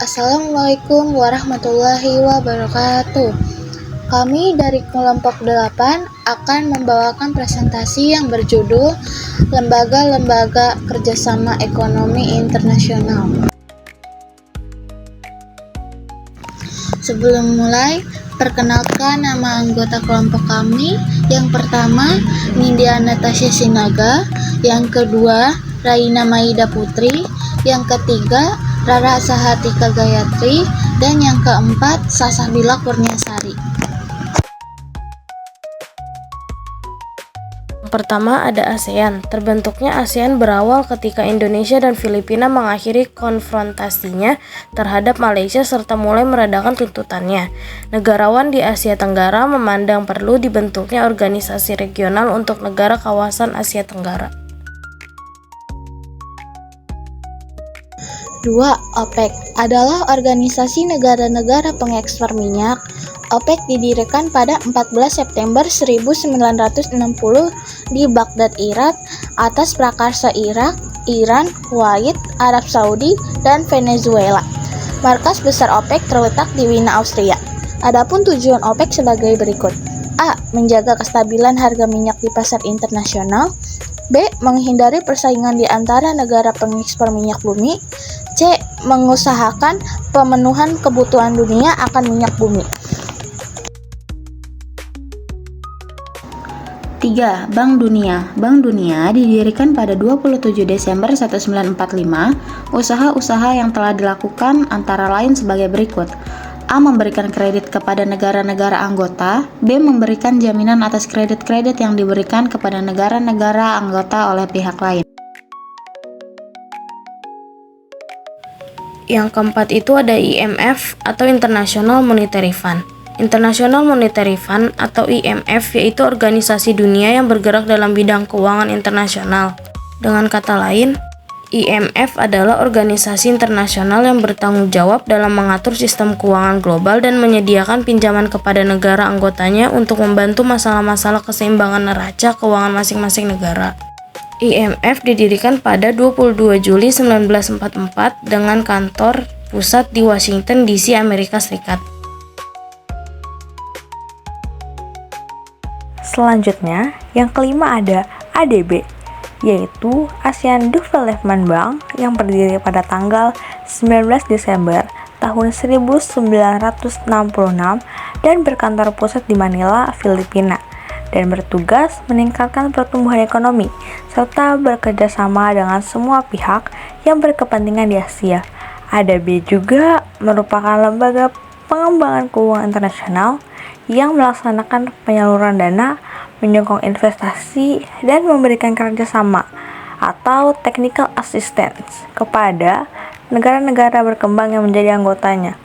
Assalamualaikum warahmatullahi wabarakatuh. Kami dari kelompok 8 akan membawakan presentasi yang berjudul Lembaga-lembaga Kerjasama Ekonomi Internasional. Sebelum mulai, perkenalkan nama anggota kelompok kami. Yang pertama, Nindya Natasha Sinaga. Yang kedua, Raina Maida Putri. Yang ketiga, Rara Sahatika Gayatri. Dan yang keempat, Sasabila Kurniasari. Pertama ada ASEAN. Terbentuknya ASEAN berawal ketika Indonesia dan Filipina mengakhiri konfrontasinya terhadap Malaysia serta mulai meredakan tuntutannya. Negarawan di Asia Tenggara memandang perlu dibentuknya organisasi regional untuk negara kawasan Asia Tenggara. 2. OPEC adalah organisasi negara-negara pengekspor minyak. OPEC didirikan pada 14 September 1960 di Baghdad, Irak, atas prakarsa Irak, Iran, Kuwait, Arab Saudi, dan Venezuela. Markas besar OPEC terletak di Wina, Austria. Adapun tujuan OPEC sebagai berikut. A. Menjaga kestabilan harga minyak di pasar internasional. B. Menghindari persaingan di antara negara pengekspor minyak bumi. C. Mengusahakan pemenuhan kebutuhan dunia akan minyak bumi. 3. Bank Dunia. Bank Dunia didirikan pada 27 Desember 1945. Usaha-usaha yang telah dilakukan antara lain sebagai berikut. A. Memberikan kredit kepada negara-negara anggota. B. Memberikan jaminan atas kredit-kredit yang diberikan kepada negara-negara anggota oleh pihak lain. Yang keempat itu ada IMF atau International Monetary Fund. International Monetary Fund atau IMF yaitu organisasi dunia yang bergerak dalam bidang keuangan internasional. Dengan kata lain, IMF adalah organisasi internasional yang bertanggung jawab dalam mengatur sistem keuangan global dan menyediakan pinjaman kepada negara anggotanya untuk membantu masalah-masalah keseimbangan neraca keuangan masing-masing negara. IMF didirikan pada 22 Juli 1944 dengan kantor pusat di Washington DC, Amerika Serikat. Selanjutnya, yang kelima ada ADB, yaitu ASEAN Development Bank yang berdiri pada tanggal 19 Desember tahun 1966 dan berkantor pusat di Manila, Filipina, dan bertugas meningkatkan pertumbuhan ekonomi serta bekerja sama dengan semua pihak yang berkepentingan di Asia. ADB juga merupakan lembaga pengembangan keuangan internasional yang melaksanakan penyaluran dana, menyokong investasi, dan memberikan kerjasama atau technical assistance kepada negara-negara berkembang yang menjadi anggotanya.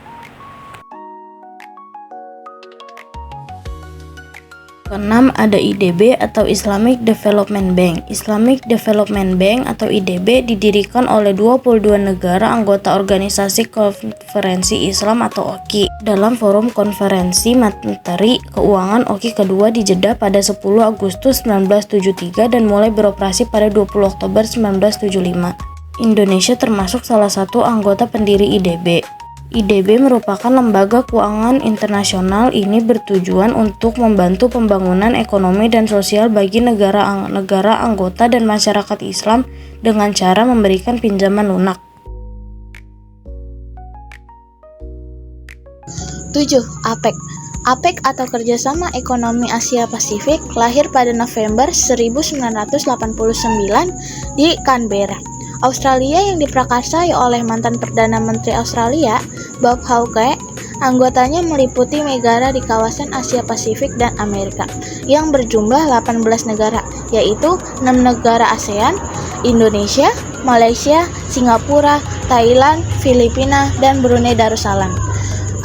Keenam ada IDB atau Islamic Development Bank. Islamic Development Bank atau IDB didirikan oleh 22 negara anggota Organisasi Konferensi Islam atau OKI dalam forum konferensi materi keuangan OKI kedua di Jeddah pada 10 Agustus 1973 dan mulai beroperasi pada 20 Oktober 1975. Indonesia termasuk salah satu anggota pendiri IDB. IDB merupakan lembaga keuangan internasional. Ini bertujuan untuk membantu pembangunan ekonomi dan sosial bagi negara-negara anggota dan masyarakat Islam dengan cara memberikan pinjaman lunak. 7. APEC. APEC atau Kerjasama Ekonomi Asia Pasifik lahir pada November 1989 di Canberra, Australia yang diprakarsai oleh mantan Perdana Menteri Australia, Bob Hawke. Anggotanya meliputi negara di kawasan Asia Pasifik dan Amerika yang berjumlah 18 negara, yaitu 6 negara ASEAN, Indonesia, Malaysia, Singapura, Thailand, Filipina, dan Brunei Darussalam.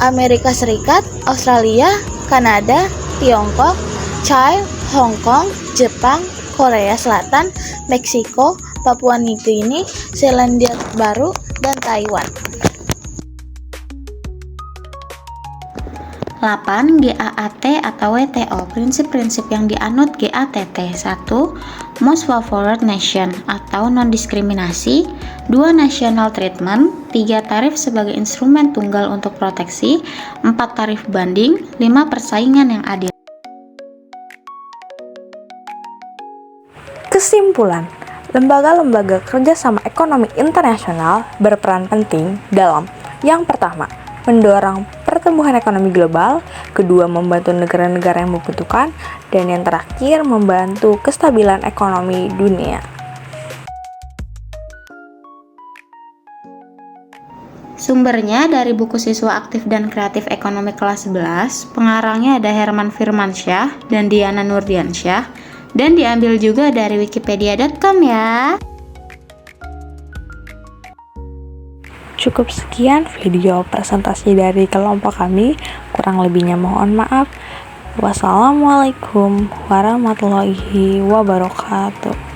Amerika Serikat, Australia, Kanada, Tiongkok, China, Hong Kong, Jepang, Korea Selatan, Meksiko, Papua Nugini, Selandia Baru, dan Taiwan. 8. GAAT atau WTO. Prinsip-prinsip yang dianut GATT. 1. Most Favored Nation atau non-diskriminasi. 2. National treatment. 3. Tarif sebagai instrumen tunggal untuk proteksi. 4. Tarif banding. 5. Persaingan yang adil. Kesimpulan, lembaga-lembaga kerjasama ekonomi internasional berperan penting dalam yang pertama, mendorong pertumbuhan ekonomi global, kedua, membantu negara-negara yang membutuhkan, dan yang terakhir, membantu kestabilan ekonomi dunia. Sumbernya dari buku Siswa Aktif dan Kreatif Ekonomi kelas 11, pengarangnya ada Herman Firmansyah dan Diana Nurdiansyah, dan diambil juga dari wikipedia.com ya. Cukup sekian video presentasi dari kelompok kami, kurang lebihnya mohon maaf. Wassalamualaikum warahmatullahi wabarakatuh.